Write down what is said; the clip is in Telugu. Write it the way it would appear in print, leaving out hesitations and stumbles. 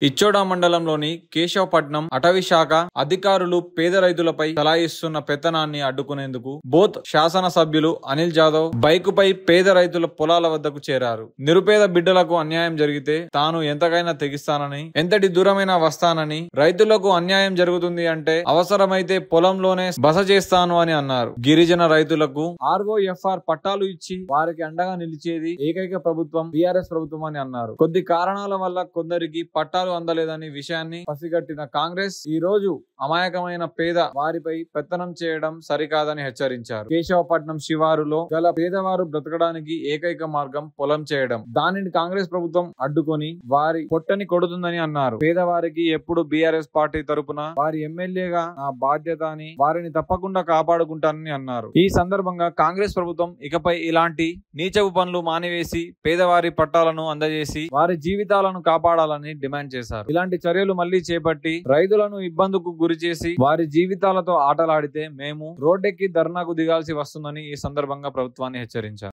ఇచ్చోడ మండలంలోని కేశవపట్నం అటవీ శాఖ అధికారులు పేద రైతులపై చలాయిస్తున్న పెత్తనాన్ని అడ్డుకునేందుకు బోత్ శాసనసభ్యులు అనిల్ జాదవ్ బైకుపై పేద రైతుల పొలాల వద్దకు చేరారు. నిరుపేద బిడ్డలకు అన్యాయం జరిగితే తాను ఎంతకైనా తెగిస్తానని, ఎంతటి దూరమైనా వస్తానని, రైతులకు అన్యాయం జరుగుతుంది అంటే అవసరమైతే పొలంలోనే బస చేస్తాను అని అన్నారు. గిరిజన రైతులకు ROFR పట్టాలు ఇచ్చి వారికి అండగా నిలిచేది ఏకైక ప్రభుత్వం BRS ప్రభుత్వం అని అన్నారు. కొద్ది కారణాల వల్ల కొందరికి పట్టాలు అందలేదని విషయాన్ని పసిగట్టిన కాంగ్రెస్ ఈ రోజు అమాయకమైన పేద వారిపై పెత్తనం చేయడం సరికాదని హెచ్చరించారు. కేశవపట్నం శివారులో గల పేదవారు బ్రతకడానికి ఏకైక మార్గం పొలం చేయడం. దానిని కాంగ్రెస్ ప్రభుత్వం అడ్డుకొని వారి పొట్టని కొడుతుందని అన్నారు. పేదవారికి ఎప్పుడు BRS పార్టీ తరపున వారి ఎమ్మెల్యేగా నా బాధ్యత అని, వారిని తప్పకుండా కాపాడుకుంటానని అన్నారు. ఈ సందర్భంగా కాంగ్రెస్ ప్రభుత్వం ఇకపై ఇలాంటి నీచపు పనులు మానివేసి పేదవారి పట్టాలను అందజేసి వారి జీవితాలను కాపాడాలని డిమాండ్ చేశారు. ఇలాంటి చర్యలు మళ్లీ చేపట్టి రైతులను ఇబ్బందుకు గురి చేసి వారి జీవితాలతో ఆటలాడితే మేము రోడ్డెక్కి ధర్నాకు దిగాల్సి వస్తుందని ఈ సందర్భంగా ప్రభుత్వాన్ని హెచ్చరించారు.